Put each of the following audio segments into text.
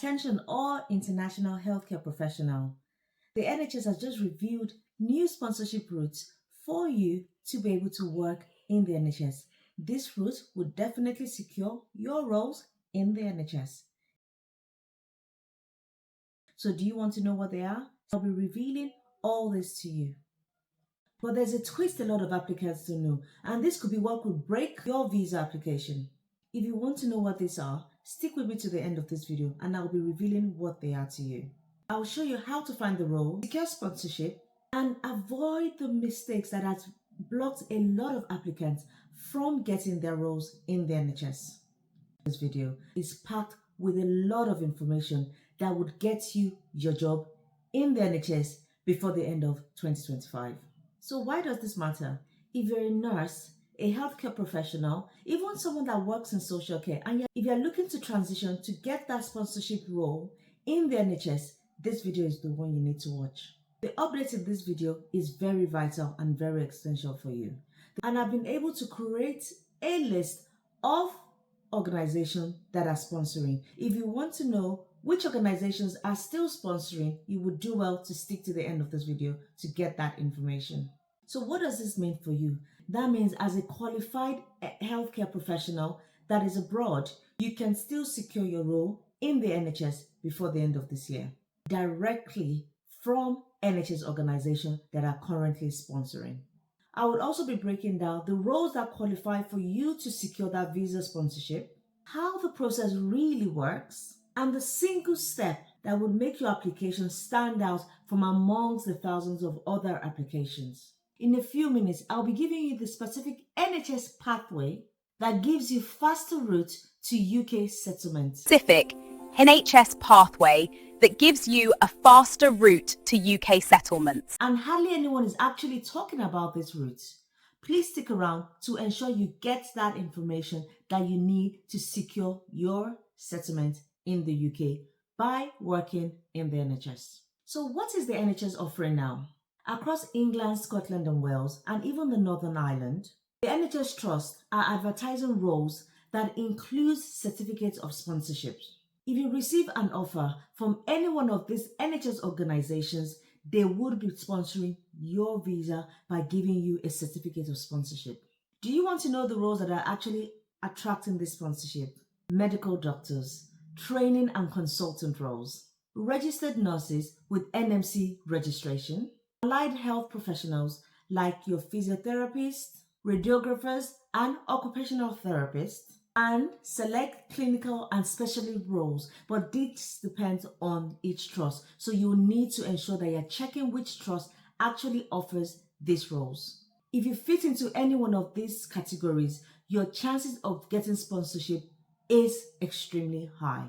Attention all international healthcare professional. The NHS has just reviewed new sponsorship routes for you to be able to work in the NHS. This route would definitely secure your roles in the NHS. So do you want to know what they are? I'll be revealing all this to you. But there's a twist a lot of applicants don't know, and this could be what could break your visa application. If you want to know what these are, stick with me to the end of this video and I'll be revealing what they are to you. I'll show you how to find the role, secure sponsorship, and avoid the mistakes that has blocked a lot of applicants from getting their roles in the NHS. This video is packed with a lot of information that would get you your job in the NHS before the end of 2025. So why does this matter? If you're a nurse, a healthcare professional, even someone that works in social care, and if you're looking to transition to get that sponsorship role in the NHS, this video is the one you need to watch. The update in this video is very vital and very essential for you. And I've been able to create a list of organizations that are sponsoring. If you want to know which organizations are still sponsoring, you would do well to stick to the end of this video to get that information. So what does this mean for you? That means as a qualified healthcare professional that is abroad, you can still secure your role in the NHS before the end of this year, directly from NHS organizations that are currently sponsoring. I would also be breaking down the roles that qualify for you to secure that visa sponsorship, how the process really works, and the single step that would make your application stand out from amongst the thousands of other applications. In a few minutes, I'll be giving you the specific NHS pathway that gives you faster route to UK settlement. Specific NHS pathway that gives you a faster route to UK settlements. And hardly anyone is actually talking about this route. Please stick around to ensure you get that information that you need to secure your settlement in the UK by working in the NHS. So what is the NHS offering now? Across England, Scotland and Wales, and even the Northern Ireland, the NHS Trust are advertising roles that include certificates of sponsorship. If you receive an offer from any one of these NHS organizations, they would be sponsoring your visa by giving you a certificate of sponsorship. Do you want to know the roles that are actually attracting this sponsorship? Medical doctors, training and consultant roles, registered nurses with NMC registration, allied health professionals like your physiotherapists, radiographers and occupational therapists, and select clinical and specialty roles, but this depends on each trust. So you need to ensure that you're checking which trust actually offers these roles. If you fit into any one of these categories, your chances of getting sponsorship is extremely high.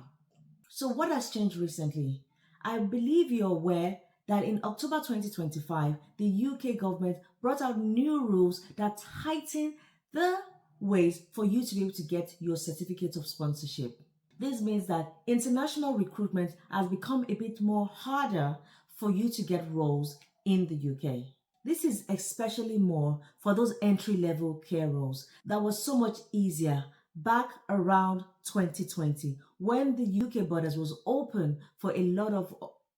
So what has changed recently? I believe you're aware that in October 2025, the UK government brought out new rules that tighten the ways for you to be able to get your certificate of sponsorship. This means that international recruitment has become a bit more harder for you to get roles in the UK. This is especially more for those entry-level care roles that was so much easier back around 2020 when the UK borders was open for a lot of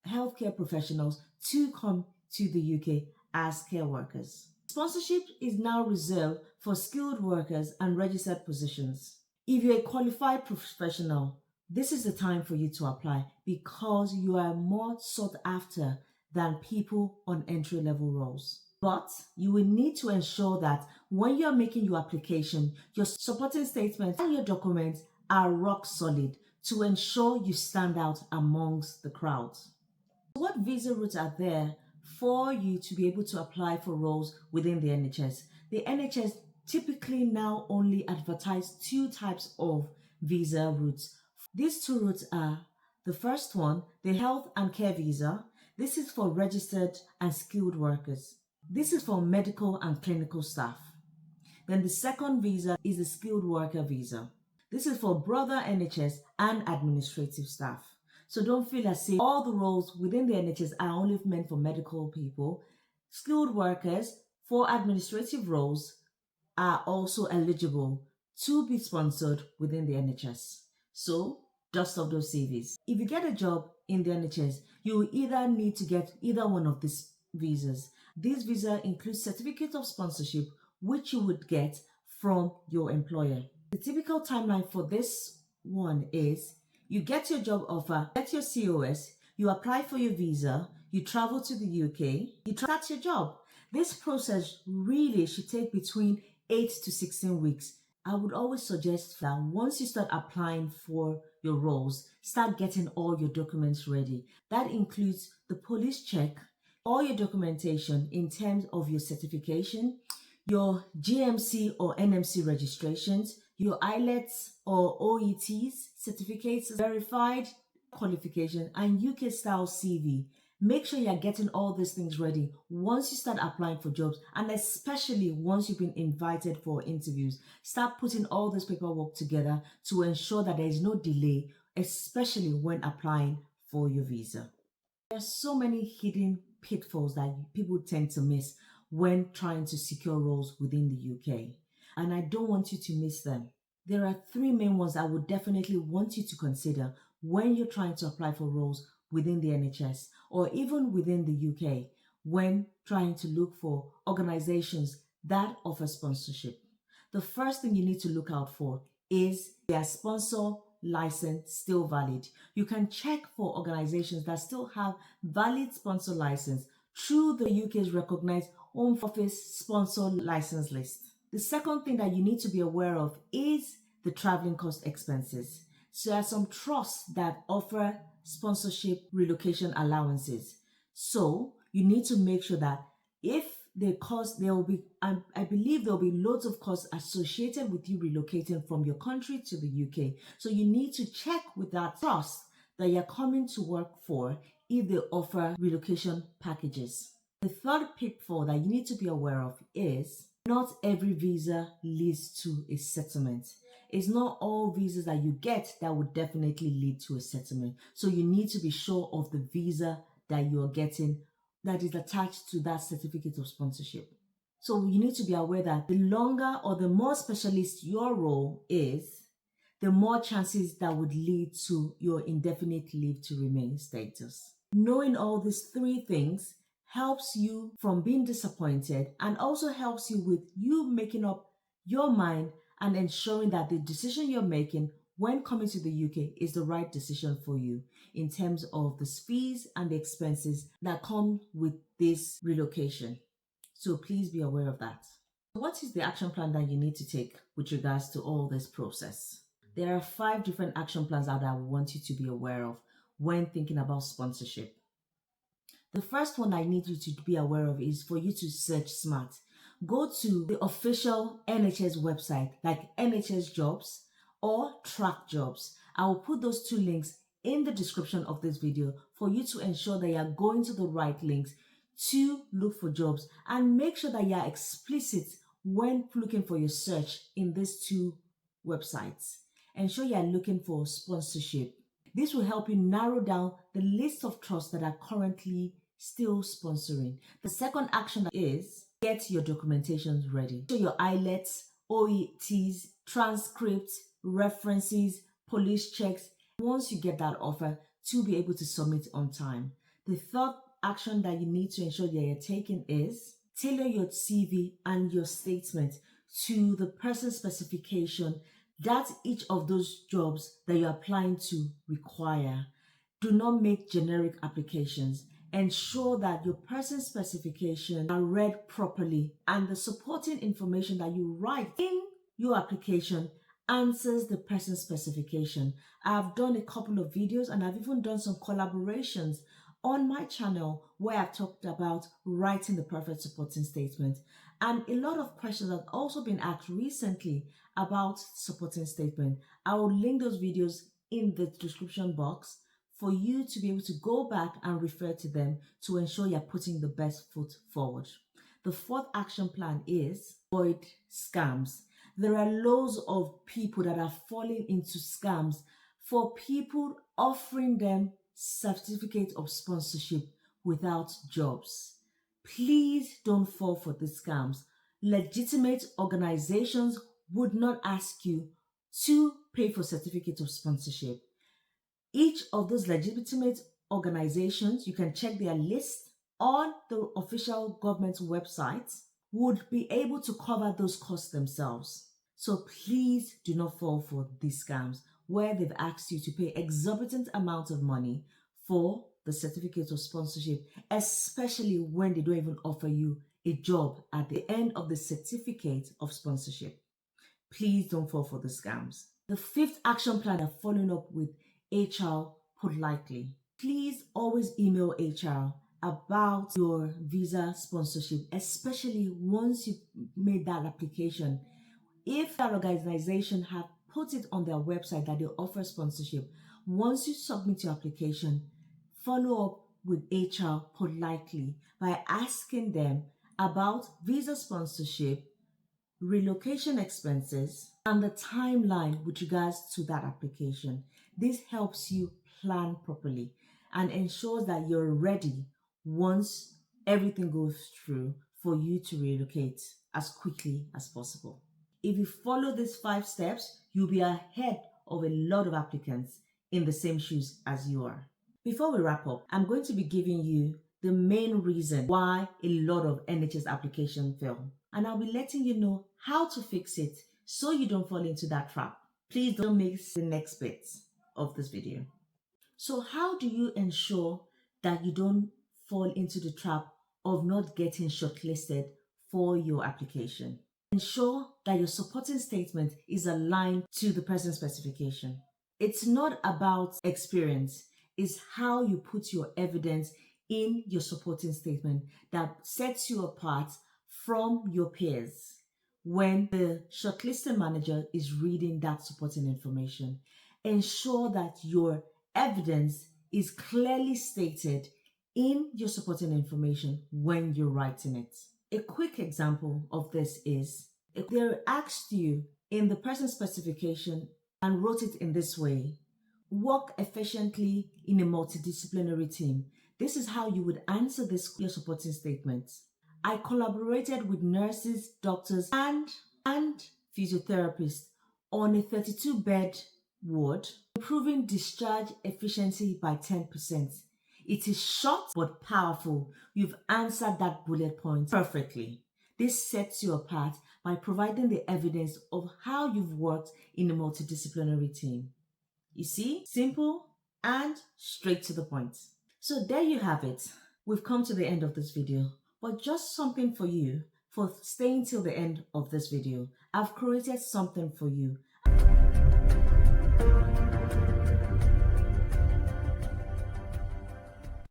healthcare professionals to come to the UK as care workers. Sponsorship is now reserved for skilled workers and registered positions. If you're a qualified professional, this is the time for you to apply because you are more sought after than people on entry-level roles. But you will need to ensure that when you're making your application, your supporting statements and your documents are rock solid to ensure you stand out amongst the crowd. What visa routes are there for you to be able to apply for roles within the NHS? The NHS typically now only advertise two types of visa routes. These two routes are the first one, the health and care visa. This is for registered and skilled workers. This is for medical and clinical staff. Then the second visa is the skilled worker visa. This is for broader NHS and administrative staff. So don't feel as if all the roles within the NHS are only meant for medical people. Skilled workers for administrative roles are also eligible to be sponsored within the NHS. So dust off those CVs. If you get a job in the NHS, you will either need to get either one of these visas. This visa includes certificate of sponsorship, which you would get from your employer. The typical timeline for this one is you get your job offer, get your COS, you apply for your visa, you travel to the UK, you start your job. This process really should take between 8 to 16 weeks. I would always suggest that once you start applying for your roles, start getting all your documents ready. That includes the police check, all your documentation in terms of your certification, your GMC or NMC registrations, your IELTS or OETs certificates, verified qualification, and UK style CV. Make sure you're getting all these things ready once you start applying for jobs, and especially once you've been invited for interviews. Start putting all this paperwork together to ensure that there is no delay, especially when applying for your visa. There are so many hidden pitfalls that people tend to miss when trying to secure roles within the UK, and I don't want you to miss them. There are 3 main ones I would definitely want you to consider when you're trying to apply for roles within the NHS or even within the UK when trying to look for organizations that offer sponsorship. The first thing you need to look out for is their sponsor license still valid. You can check for organizations that still have valid sponsor license through the UK's recognized Home Office sponsor license list. The second thing that you need to be aware of is the traveling cost expenses. So there are some trusts that offer sponsorship relocation allowances. So you need to make sure that if the cost, there will be, I believe there will be loads of costs associated with you relocating from your country to the UK. So you need to check with that trust that you're coming to work for if they offer relocation packages. The third pitfall that you need to be aware of is not every visa leads to a settlement. It's not all visas that you get that would definitely lead to a settlement. So you need to be sure of the visa that you're getting that is attached to that certificate of sponsorship. So you need to be aware that the longer or the more specialist your role is, the more chances that would lead to your indefinite leave to remain status. Knowing all these 3 things helps you from being disappointed and also helps you with you making up your mind and ensuring that the decision you're making when coming to the UK is the right decision for you in terms of the fees and the expenses that come with this relocation. So please be aware of that. What is the action plan that you need to take with regards to all this process? There are 5 different action plans that I want you to be aware of when thinking about sponsorship. The first one I need you to be aware of is for you to search smart. Go to the official NHS website like NHS Jobs or Track Jobs. I will put those 2 links in the description of this video for you to ensure that you are going to the right links to look for jobs, and make sure that you are explicit when looking for your search in these 2 websites. Ensure you are looking for sponsorship. This will help you narrow down the list of trusts that are currently still sponsoring. The second action is get your documentations ready. So your IELTS, OETs, transcripts, references, police checks, once you get that offer, to be able to submit on time. The third action that you need to ensure that you're taking is tailor your CV and your statement to the person specification that each of those jobs that you're applying to require. Do not make generic applications. Ensure that your person specifications are read properly and the supporting information that you write in your application answers the person specification. I've done a couple of videos and I've even done some collaborations on my channel where I've talked about writing the perfect supporting statement. And a lot of questions have also been asked recently about supporting statement. I will link those videos in the description box for you to be able to go back and refer to them to ensure you're putting the best foot forward. The fourth action plan is avoid scams. There are loads of people that are falling into scams for people offering them certificate of sponsorship without jobs. Please don't fall for these scams. Legitimate organizations would not ask you to pay for certificate of sponsorship. Each of those legitimate organizations, you can check their list on the official government website, would be able to cover those costs themselves. So please do not fall for these scams where they've asked you to pay exorbitant amounts of money for the certificate of sponsorship, especially when they don't even offer you a job at the end of the certificate of sponsorship. Please don't fall for the scams. The fifth action plan of following up with HR politely. Please always email HR about your visa sponsorship, especially once you've made that application. If that organization have put it on their website that they offer sponsorship, once you submit your application, follow up with HR politely by asking them about visa sponsorship, relocation expenses, and the timeline with regards to that application. This helps you plan properly and ensures that you're ready once everything goes through for you to relocate as quickly as possible. If you follow these 5 steps, you'll be ahead of a lot of applicants in the same shoes as you are. Before we wrap up, I'm going to be giving you the main reason why a lot of NHS applications fail. And I'll be letting you know how to fix it so you don't fall into that trap. Please don't miss the next bit of this video. So how do you ensure that you don't fall into the trap of not getting shortlisted for your application? Ensure that your supporting statement is aligned to the person specification. It's not about experience, it's how you put your evidence in your supporting statement that sets you apart from your peers when the shortlisting manager is reading that supporting information. Ensure that your evidence is clearly stated in your supporting information when you're writing it. A quick example of this is if they asked you in the person specification and wrote it in this way: work efficiently in a multidisciplinary team. This is how you would answer this your supporting statement. I collaborated with nurses, doctors, and physiotherapists on a 32-bed ward, improving discharge efficiency by 10%. It is short but powerful. You've answered that bullet point perfectly. This sets you apart by providing the evidence of how you've worked in a multidisciplinary team. You see, simple and straight to the point. So there you have it. We've come to the end of this video, but just something for you for staying till the end of this video. I've created something for you.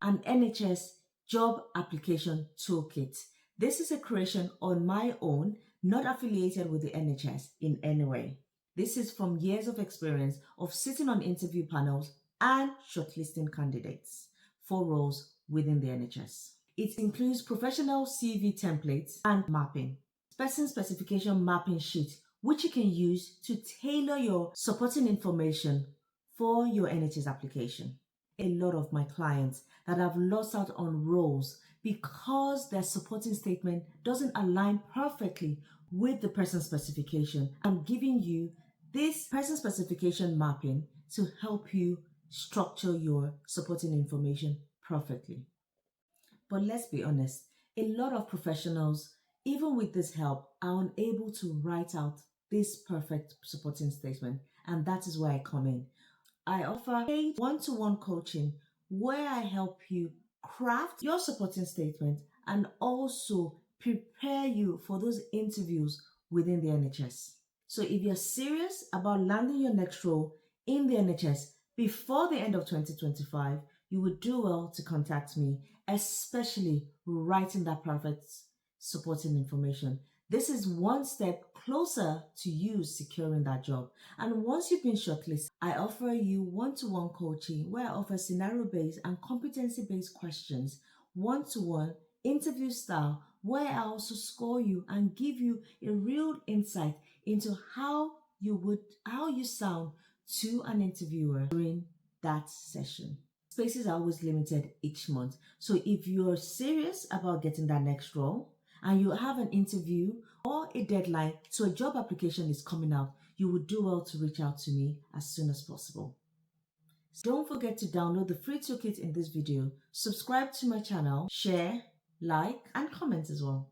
An NHS Job Application Toolkit. This is a creation on my own, not affiliated with the NHS in any way. This is from years of experience of sitting on interview panels and shortlisting candidates for roles within the NHS. It includes professional CV templates and mapping, person specification mapping sheet, which you can use to tailor your supporting information for your NHS application. A lot of my clients that have lost out on roles because their supporting statement doesn't align perfectly with the person specification. I'm giving you this person specification mapping to help you structure your supporting information perfectly. But let's be honest, a lot of professionals, even with this help, are unable to write out this perfect supporting statement, and that is where I come in. I offer paid one-to-one coaching where I help you craft your supporting statement and also prepare you for those interviews within the NHS. So if you're serious about landing your next role in the NHS before the end of 2025, you would do well to contact me, especially writing that perfect supporting information. This is one step closer to you securing that job. And once you've been shortlisted, I offer you one-to-one coaching where I offer scenario-based and competency-based questions, one-to-one interview style, where I also score you and give you a real insight into how you sound to an interviewer during that session. Spaces are always limited each month. So if you're serious about getting that next role and you have an interview or a deadline, so a job application is coming out, you would do well to reach out to me as soon as possible. Don't forget to download the free toolkit in this video, subscribe to my channel, share, like, and comment as well.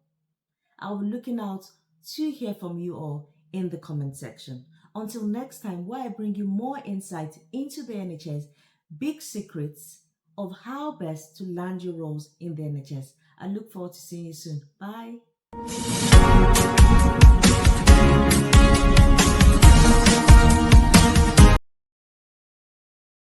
I'll be looking out to hear from you all in the comment section. Until next time, where I bring you more insight into the NHS, big secrets of how best to land your roles in the NHS. I look forward to seeing you soon. Bye.